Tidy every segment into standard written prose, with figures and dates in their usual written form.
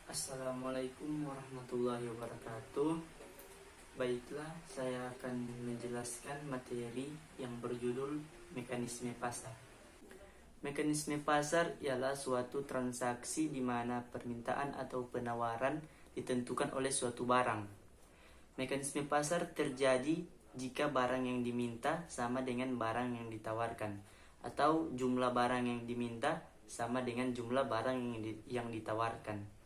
Assalamualaikum warahmatullahi wabarakatuh. Baiklah, saya akan menjelaskan materi yang berjudul mekanisme pasar. Mekanisme pasar ialah suatu transaksi di mana permintaan atau penawaran ditentukan oleh suatu barang. Mekanisme pasar terjadi jika barang yang diminta sama dengan barang yang ditawarkan, atau jumlah barang yang diminta sama dengan jumlah barang yang ditawarkan.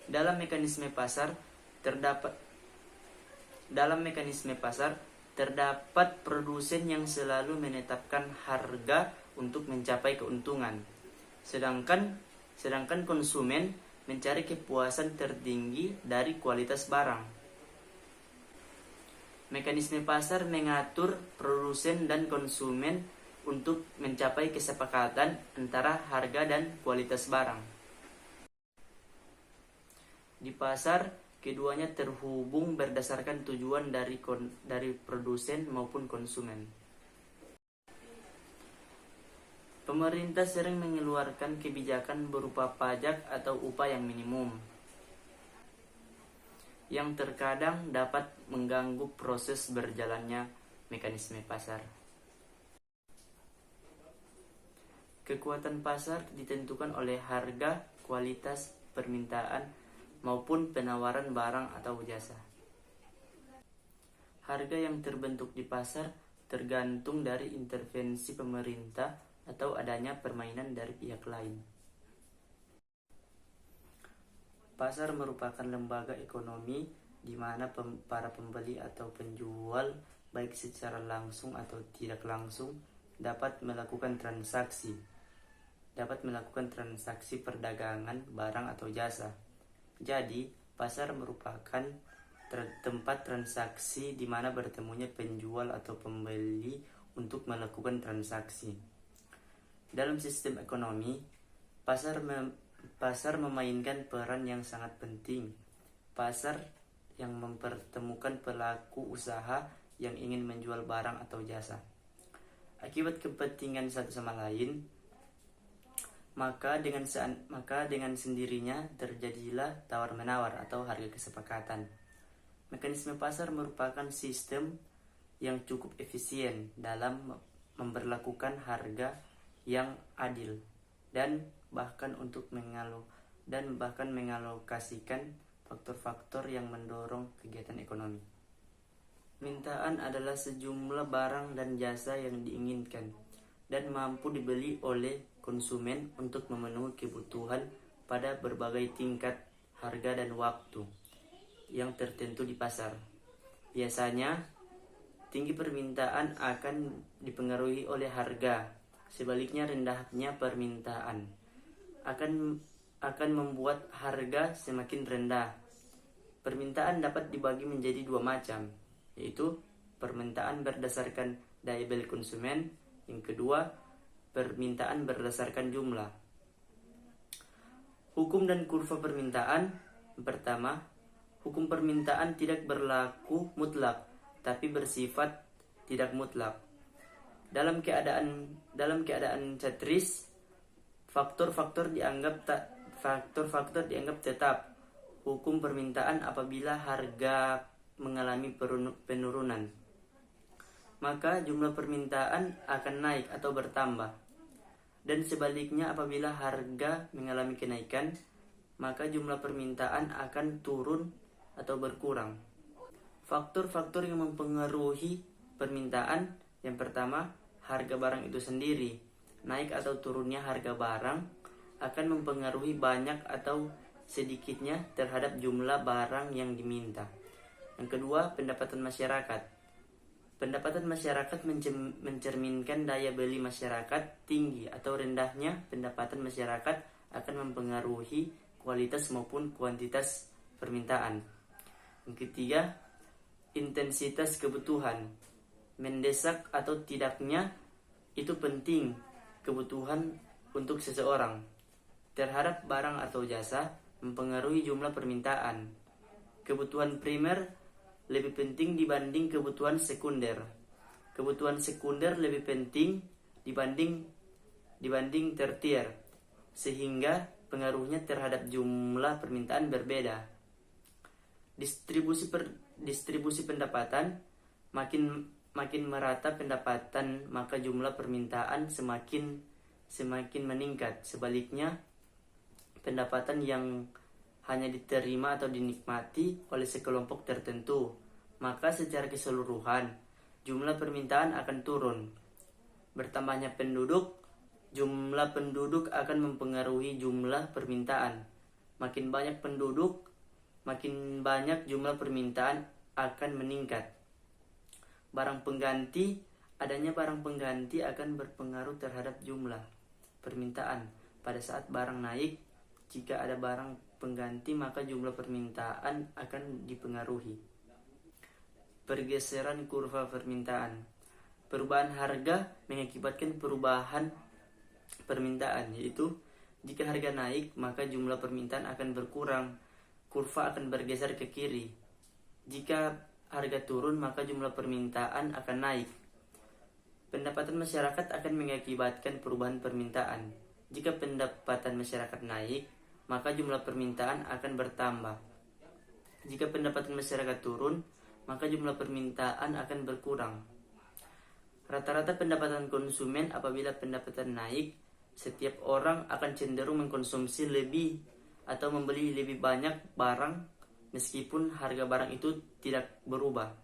Dalam mekanisme pasar terdapat produsen yang selalu menetapkan harga untuk mencapai keuntungan, sedangkan konsumen mencari kepuasan tertinggi dari kualitas barang. Mekanisme pasar mengatur produsen dan konsumen untuk mencapai kesepakatan antara harga dan kualitas barang. Di pasar, keduanya terhubung berdasarkan tujuan dari produsen maupun konsumen. Pemerintah sering mengeluarkan kebijakan berupa pajak atau upah yang minimum, yang terkadang dapat mengganggu proses berjalannya mekanisme pasar. Kekuatan pasar ditentukan oleh harga, kualitas, permintaan, maupun penawaran barang atau jasa. Harga yang terbentuk di pasar tergantung dari intervensi pemerintah atau adanya permainan dari pihak lain. Pasar merupakan lembaga ekonomi di mana para pembeli atau penjual, baik secara langsung atau tidak langsung, dapat melakukan transaksi perdagangan barang atau jasa. Jadi, pasar merupakan tempat transaksi di mana bertemunya penjual atau pembeli untuk melakukan transaksi. Dalam sistem ekonomi, pasar memainkan peran yang sangat penting. Pasar yang mempertemukan pelaku usaha yang ingin menjual barang atau jasa. Akibat kepentingan satu sama lain, maka dengan sendirinya terjadilah tawar-menawar atau harga kesepakatan. Mekanisme pasar merupakan sistem yang cukup efisien dalam memberlakukan harga yang adil dan bahkan mengalokasikan faktor-faktor yang mendorong kegiatan ekonomi. Permintaan adalah sejumlah barang dan jasa yang diinginkan dan mampu dibeli oleh konsumen untuk memenuhi kebutuhan pada berbagai tingkat harga dan waktu yang tertentu di pasar. Biasanya, tinggi permintaan akan dipengaruhi oleh harga. Sebaliknya, rendahnya permintaan akan membuat harga semakin rendah. Permintaan dapat dibagi menjadi dua macam, yaitu permintaan berdasarkan daya beli konsumen. Yang kedua, permintaan berdasarkan jumlah. Hukum dan kurva permintaan. Pertama, hukum permintaan tidak berlaku mutlak, tapi bersifat tidak mutlak. Dalam keadaan cetris, faktor-faktor dianggap tetap hukum permintaan apabila harga mengalami penurunan, maka jumlah permintaan akan naik atau bertambah. Dan sebaliknya, apabila harga mengalami kenaikan, maka jumlah permintaan akan turun atau berkurang. Faktor-faktor yang mempengaruhi permintaan. Yang pertama, harga barang itu sendiri. Naik atau turunnya harga barang akan mempengaruhi banyak atau sedikitnya terhadap jumlah barang yang diminta. Yang kedua, pendapatan masyarakat. Pendapatan masyarakat mencerminkan daya beli masyarakat. Tinggi atau rendahnya pendapatan masyarakat akan mempengaruhi kualitas maupun kuantitas permintaan. Yang ketiga, intensitas kebutuhan. Mendesak atau tidaknya itu penting kebutuhan untuk seseorang terhadap barang atau jasa mempengaruhi jumlah permintaan. Kebutuhan primer lebih penting dibanding kebutuhan sekunder. Kebutuhan sekunder lebih penting dibanding tertier, sehingga pengaruhnya terhadap jumlah permintaan berbeda. Distribusi pendapatan, makin merata pendapatan, maka jumlah permintaan semakin meningkat. Sebaliknya, pendapatan yang hanya diterima atau dinikmati oleh sekelompok tertentu, maka secara keseluruhan jumlah permintaan akan turun. Bertambahnya penduduk, jumlah penduduk akan mempengaruhi jumlah permintaan. Makin banyak penduduk, makin banyak jumlah permintaan akan meningkat. Adanya barang pengganti akan berpengaruh terhadap jumlah permintaan. Pada saat barang naik, jika ada barang pengganti, maka jumlah permintaan akan dipengaruhi. Pergeseran kurva permintaan. Perubahan harga mengakibatkan perubahan permintaan, yaitu jika harga naik, maka jumlah permintaan akan berkurang. Kurva akan bergeser ke kiri. Jika harga turun, maka jumlah permintaan akan naik. Pendapatan masyarakat akan mengakibatkan perubahan permintaan. Jika pendapatan masyarakat naik, maka jumlah permintaan akan bertambah. Jika pendapatan masyarakat turun, maka jumlah permintaan akan berkurang. Rata-rata pendapatan konsumen apabila pendapatan naik, setiap orang akan cenderung mengkonsumsi lebih atau membeli lebih banyak barang meskipun harga barang itu tidak berubah.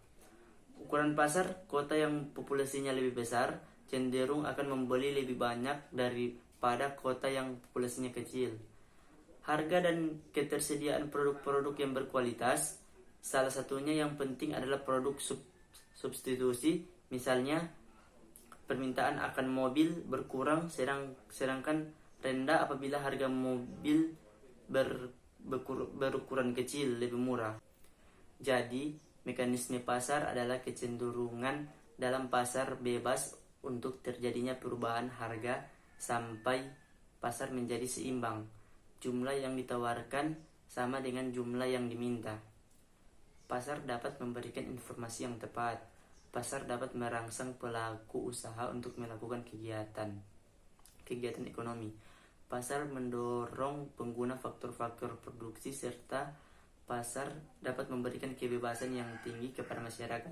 Ukuran pasar, kota yang populasinya lebih besar cenderung akan membeli lebih banyak daripada kota yang populasinya kecil. Harga dan ketersediaan produk-produk yang berkualitas, salah satunya yang penting adalah produk substitusi. Misalnya, permintaan akan mobil berkurang sedangkan rendah apabila harga mobil berukuran kecil lebih murah. Jadi, mekanisme pasar adalah kecenderungan dalam pasar bebas untuk terjadinya perubahan harga sampai pasar menjadi seimbang. Jumlah yang ditawarkan sama dengan jumlah yang diminta. Pasar dapat memberikan informasi yang tepat. Pasar dapat merangsang pelaku usaha untuk melakukan kegiatan ekonomi. Pasar mendorong pengguna faktor-faktor produksi, serta pasar dapat memberikan kebebasan yang tinggi kepada masyarakat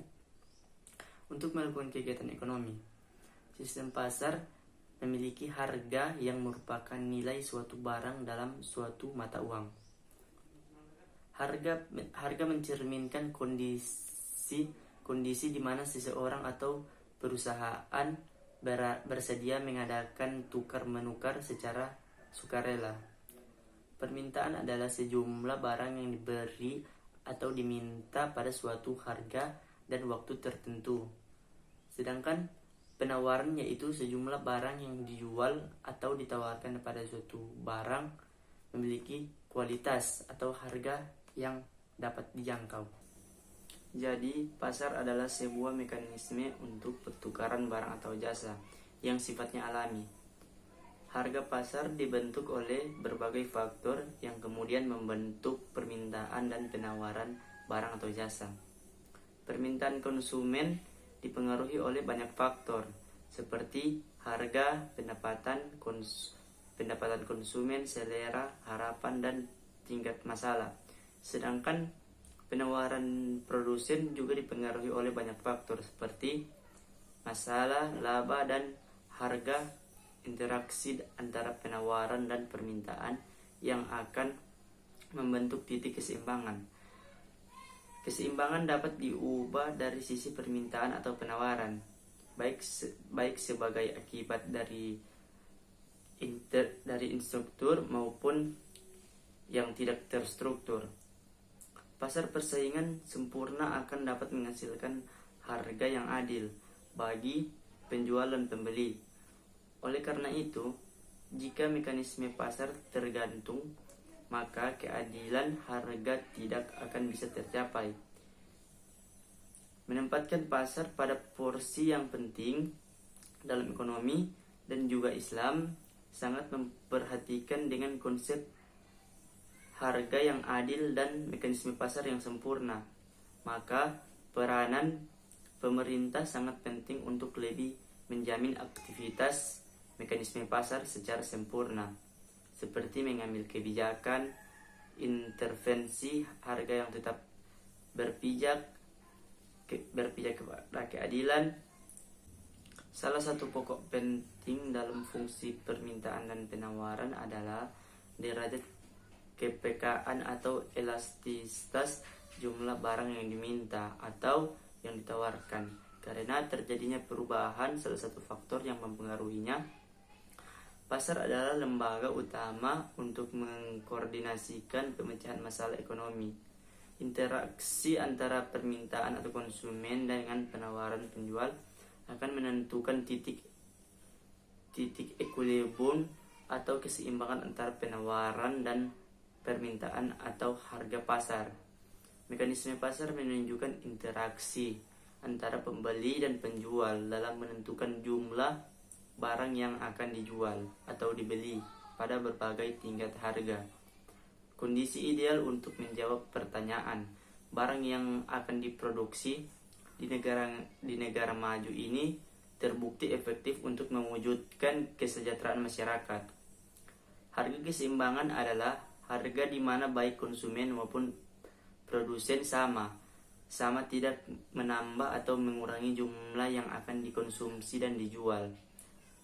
untuk melakukan kegiatan ekonomi. Sistem pasar memiliki harga yang merupakan nilai suatu barang dalam suatu mata uang. Harga mencerminkan kondisi di mana seseorang atau perusahaan bersedia mengadakan tukar-menukar secara sukarela. Permintaan adalah sejumlah barang yang diberi atau diminta pada suatu harga dan waktu tertentu. Sedangkan penawaran yaitu sejumlah barang yang dijual atau ditawarkan pada suatu barang memiliki kualitas atau harga yang dapat dijangkau. Jadi, pasar adalah sebuah mekanisme untuk pertukaran barang atau jasa yang sifatnya alami. Harga pasar dibentuk oleh berbagai faktor yang kemudian membentuk permintaan dan penawaran barang atau jasa. Permintaan konsumen dipengaruhi oleh banyak faktor seperti harga, pendapatan konsumen, selera, harapan, dan tingkat masalah. Sedangkan penawaran produsen juga dipengaruhi oleh banyak faktor seperti masalah, laba, dan harga. Interaksi antara penawaran dan permintaan yang akan membentuk titik keseimbangan. Keseimbangan dapat diubah dari sisi permintaan atau penawaran, baik sebagai akibat dari instruktur maupun yang tidak terstruktur. Pasar persaingan sempurna akan dapat menghasilkan harga yang adil bagi penjual dan pembeli. Oleh karena itu, jika mekanisme pasar tergantung, maka keadilan harga tidak akan bisa tercapai. Menempatkan pasar pada porsi yang penting dalam ekonomi dan juga Islam sangat memperhatikan dengan konsep harga yang adil dan mekanisme pasar yang sempurna. Maka peranan pemerintah sangat penting untuk lebih menjamin aktivitas mekanisme pasar secara sempurna. seperti mengambil kebijakan, intervensi harga yang tetap berpijak kepada keadilan. Salah satu pokok penting dalam fungsi permintaan dan penawaran adalah derajat kepekaan atau elastisitas jumlah barang yang diminta atau yang ditawarkan. Karena terjadinya perubahan, salah satu faktor yang mempengaruhinya. Pasar adalah lembaga utama untuk mengkoordinasikan pemecahan masalah ekonomi. Interaksi antara permintaan atau konsumen dengan penawaran penjual akan menentukan titik equilibrium atau keseimbangan antara penawaran dan permintaan atau harga pasar. Mekanisme pasar menunjukkan interaksi antara pembeli dan penjual dalam menentukan jumlah barang yang akan dijual atau dibeli pada berbagai tingkat harga. Kondisi ideal untuk menjawab pertanyaan barang yang akan diproduksi di negara maju ini terbukti efektif untuk mewujudkan kesejahteraan masyarakat. Harga keseimbangan adalah harga di mana baik konsumen maupun produsen sama tidak menambah atau mengurangi jumlah yang akan dikonsumsi dan dijual.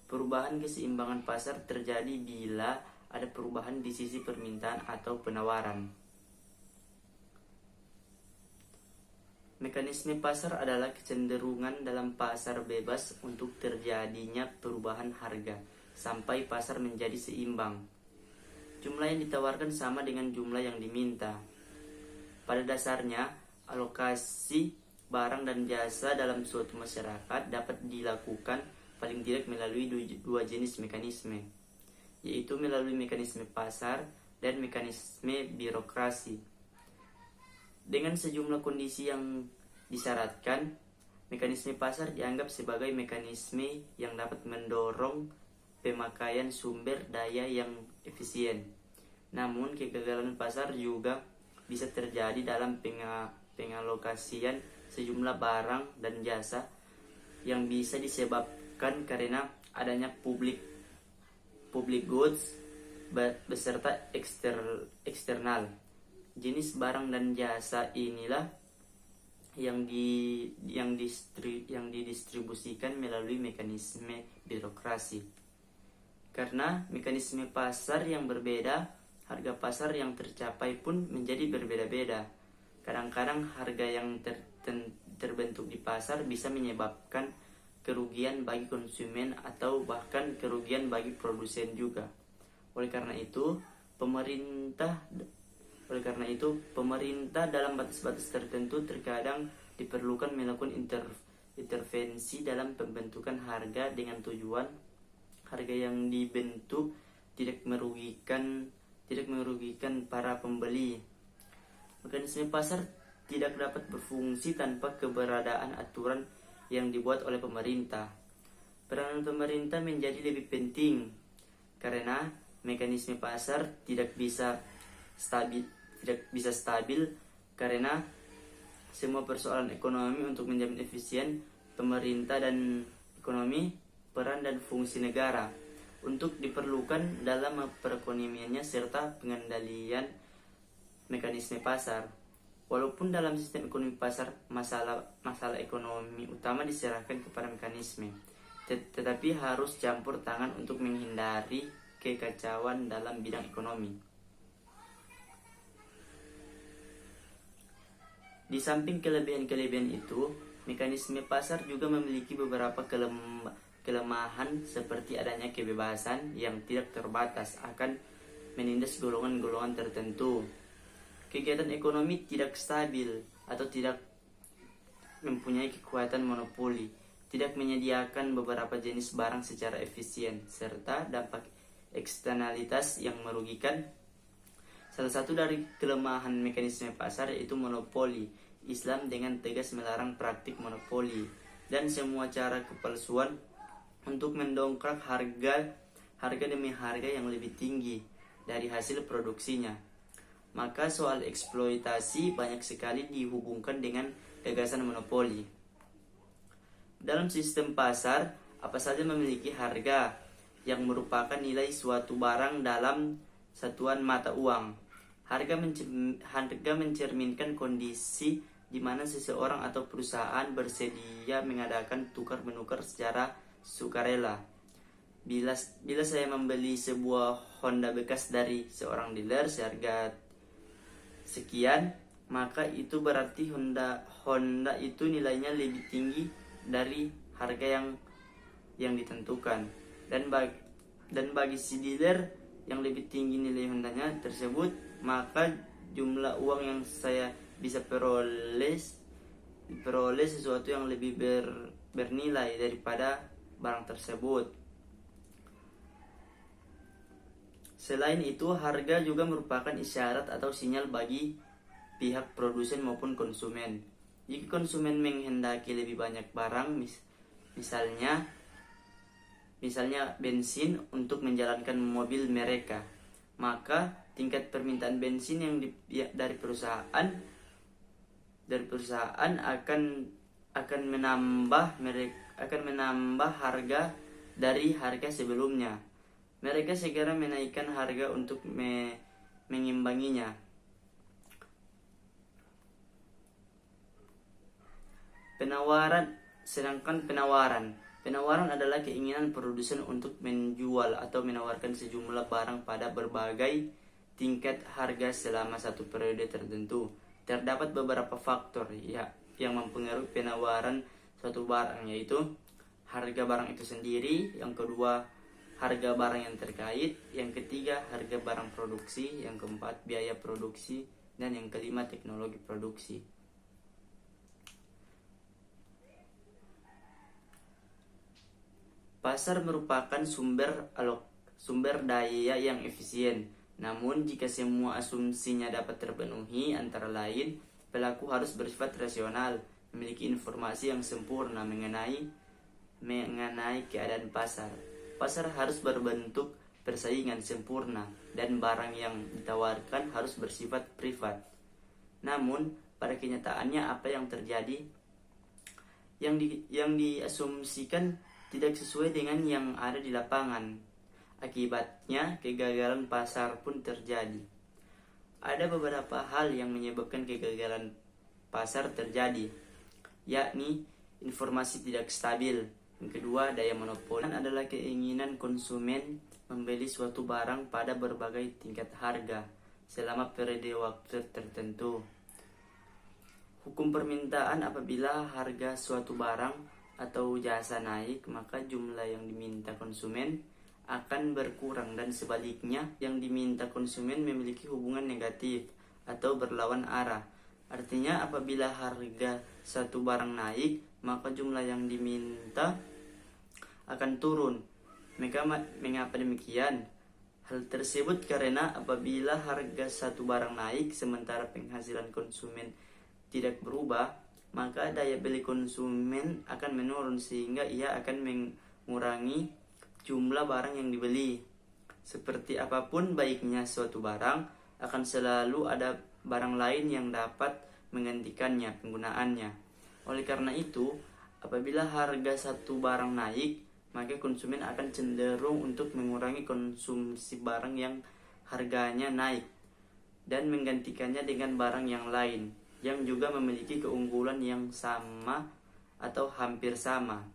Perubahan keseimbangan pasar terjadi bila ada perubahan di sisi permintaan atau penawaran. Mekanisme pasar adalah kecenderungan dalam pasar bebas untuk terjadinya perubahan harga sampai pasar menjadi seimbang. Jumlah yang ditawarkan sama dengan jumlah yang diminta. Pada dasarnya, alokasi barang dan jasa dalam suatu masyarakat dapat dilakukan paling tidak melalui dua jenis mekanisme, yaitu melalui mekanisme pasar dan mekanisme birokrasi. Dengan sejumlah kondisi yang disyaratkan, mekanisme pasar dianggap sebagai mekanisme yang dapat mendorong pemakaian sumber daya yang efisien. Namun, kegagalan pasar juga bisa terjadi dalam pengalokasian sejumlah barang dan jasa yang bisa disebabkan karena adanya public goods beserta eksternal. Jenis barang dan jasa inilah yang didistribusikan melalui mekanisme birokrasi. Karena mekanisme pasar yang berbeda, harga pasar yang tercapai pun menjadi berbeda-beda. Kadang-kadang harga yang terbentuk di pasar bisa menyebabkan kerugian bagi konsumen atau bahkan kerugian bagi produsen juga. Oleh karena itu, pemerintah dalam batas-batas tertentu terkadang diperlukan melakukan intervensi dalam pembentukan harga dengan tujuan harga yang dibentuk tidak merugikan para pembeli. Mekanisme pasar tidak dapat berfungsi tanpa keberadaan aturan yang dibuat oleh pemerintah. Peranan pemerintah menjadi lebih penting karena mekanisme pasar tidak bisa stabil karena semua persoalan ekonomi untuk menjamin efisien pemerintah dan ekonomi, peran dan fungsi negara untuk diperlukan dalam perekonomiannya serta pengendalian mekanisme pasar. Walaupun dalam sistem ekonomi pasar masalah ekonomi utama diserahkan kepada mekanisme, tetapi harus campur tangan untuk menghindari kekacauan dalam bidang ekonomi. Di samping kelebihan-kelebihan itu, mekanisme pasar juga memiliki beberapa kelemahan seperti adanya kebebasan yang tidak terbatas akan menindas golongan-golongan tertentu. Kegiatan ekonomi tidak stabil atau tidak mempunyai kekuatan monopoli, tidak menyediakan beberapa jenis barang secara efisien, serta dampak eksternalitas yang merugikan. Salah satu dari kelemahan mekanisme pasar yaitu monopoli. Islam dengan tegas melarang praktik monopoli dan semua cara kepalsuan untuk mendongkrak harga demi harga yang lebih tinggi dari hasil produksinya. Maka soal eksploitasi banyak sekali dihubungkan dengan gagasan monopoli. Dalam sistem pasar, apa saja memiliki harga. yang merupakan nilai suatu barang dalam satuan mata uang. Harga mencerminkan kondisi di mana seseorang atau perusahaan bersedia mengadakan tukar-menukar secara sukarela. Bila saya membeli sebuah Honda bekas dari seorang dealer seharga sekian, maka itu berarti Honda itu nilainya lebih tinggi dari harga yang ditentukan. Dan bagi si dealer yang lebih tinggi nilai Hondanya tersebut, maka jumlah uang yang saya bisa peroleh sesuatu yang lebih bernilai daripada barang tersebut. Selain itu, harga juga merupakan isyarat atau sinyal bagi pihak produsen maupun konsumen. Jika konsumen menghendaki lebih banyak barang, misalnya bensin untuk menjalankan mobil mereka, maka tingkat permintaan bensin dari perusahaan akan menambah harga dari harga sebelumnya. Mereka segera menaikkan harga untuk mengimbanginya. Penawaran adalah keinginan produsen untuk menjual atau menawarkan sejumlah barang pada berbagai tingkat harga selama satu periode tertentu. Terdapat beberapa faktor yang mempengaruhi penawaran suatu barang, yaitu harga barang itu sendiri, yang kedua harga barang yang terkait, yang ketiga harga barang produksi, yang keempat biaya produksi, dan yang kelima teknologi produksi. Pasar merupakan sumber daya yang efisien. Namun jika semua asumsinya dapat terpenuhi, antara lain pelaku harus bersifat rasional, memiliki informasi yang sempurna mengenai keadaan pasar. Pasar harus berbentuk persaingan sempurna dan barang yang ditawarkan harus bersifat privat. Namun pada kenyataannya apa yang terjadi? Yang diasumsikan tidak sesuai dengan yang ada di lapangan. Akibatnya kegagalan pasar pun terjadi. Ada beberapa hal yang menyebabkan kegagalan pasar terjadi, yakni informasi tidak stabil. Yang kedua, daya monopoli adalah keinginan konsumen membeli suatu barang pada berbagai tingkat harga selama periode waktu tertentu. Hukum permintaan: apabila harga suatu barang atau jasa naik, maka jumlah yang diminta konsumen akan berkurang, dan sebaliknya yang diminta konsumen memiliki hubungan negatif atau berlawan arah. Artinya apabila harga satu barang naik, maka jumlah yang diminta akan turun. Mengapa demikian? Hal tersebut karena apabila harga satu barang naik sementara penghasilan konsumen tidak berubah, maka daya beli konsumen akan menurun, sehingga ia akan mengurangi jumlah barang yang dibeli. Seperti apapun baiknya suatu barang, akan selalu ada barang lain yang dapat menggantikannya penggunaannya. Oleh karena itu, apabila harga satu barang naik, maka konsumen akan cenderung untuk mengurangi konsumsi barang yang harganya naik dan menggantikannya dengan barang yang lain yang juga memiliki keunggulan yang sama atau hampir sama.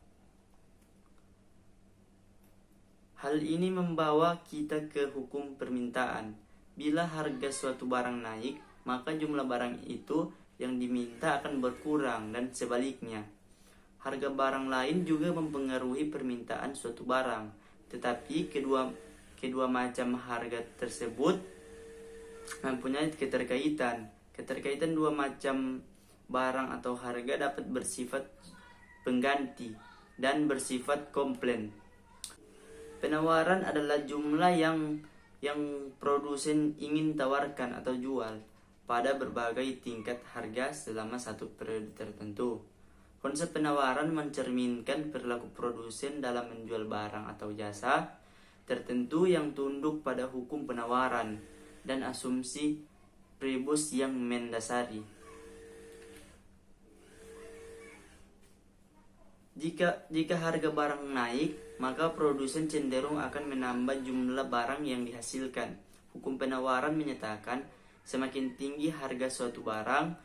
Hal ini membawa kita ke hukum permintaan. Bila harga suatu barang naik, maka jumlah barang itu yang diminta akan berkurang, dan sebaliknya. Harga barang lain juga mempengaruhi permintaan suatu barang, tetapi kedua macam harga tersebut mempunyai keterkaitan. Keterkaitan dua macam barang atau harga dapat bersifat pengganti dan bersifat komplement. Penawaran adalah jumlah yang produsen ingin tawarkan atau jual pada berbagai tingkat harga selama satu periode tertentu. Konsep penawaran mencerminkan perilaku produsen dalam menjual barang atau jasa tertentu yang tunduk pada hukum penawaran dan asumsi rebus yang mendasari. Jika harga barang naik, maka produsen cenderung akan menambah jumlah barang yang dihasilkan. Hukum penawaran menyatakan semakin tinggi harga suatu barang,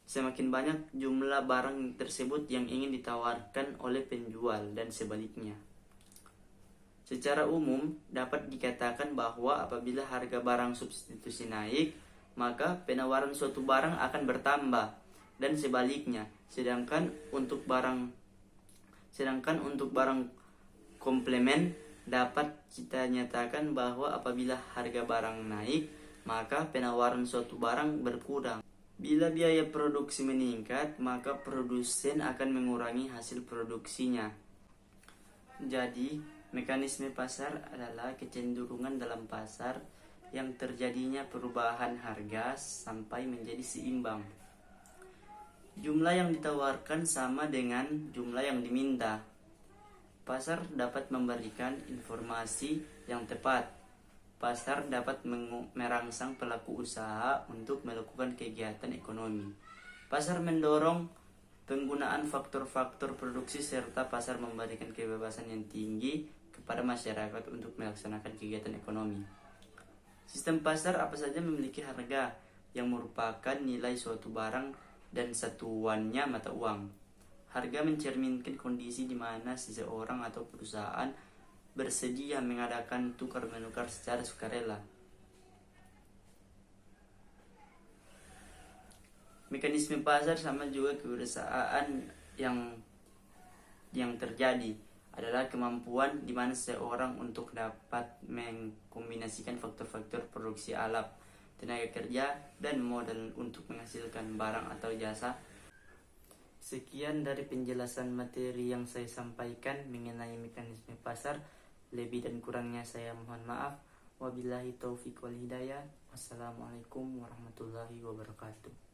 semakin banyak jumlah barang tersebut yang ingin ditawarkan oleh penjual dan sebaliknya. Secara umum, dapat dikatakan bahwa apabila harga barang substitusi naik, maka penawaran suatu barang akan bertambah dan sebaliknya. Sedangkan untuk barang komplement dapat kita nyatakan bahwa apabila harga barang naik, maka penawaran suatu barang berkurang. Bila biaya produksi meningkat, maka produsen akan mengurangi hasil produksinya. Jadi, mekanisme pasar adalah kecenderungan dalam pasar yang terjadinya perubahan harga sampai menjadi seimbang. Jumlah yang ditawarkan sama dengan jumlah yang diminta. Pasar dapat memberikan informasi yang tepat. Pasar dapat merangsang pelaku usaha untuk melakukan kegiatan ekonomi. Pasar mendorong penggunaan faktor-faktor produksi serta pasar memberikan kebebasan yang tinggi kepada masyarakat untuk melaksanakan kegiatan ekonomi. Sistem pasar apa saja memiliki harga yang merupakan nilai suatu barang dan satuannya mata uang. Harga mencerminkan kondisi di mana seseorang atau perusahaan bersedia mengadakan tukar-menukar secara sukarela. Mekanisme pasar sama juga kebiasaan yang terjadi adalah kemampuan di mana seseorang untuk dapat mengkombinasikan faktor-faktor produksi alat, tenaga kerja, dan modal untuk menghasilkan barang atau jasa. Sekian dari penjelasan materi yang saya sampaikan mengenai mekanisme pasar. Lebih dan kurangnya saya mohon maaf. Wabillahi taufiq wal hidayah. Wassalamualaikum warahmatullahi wabarakatuh.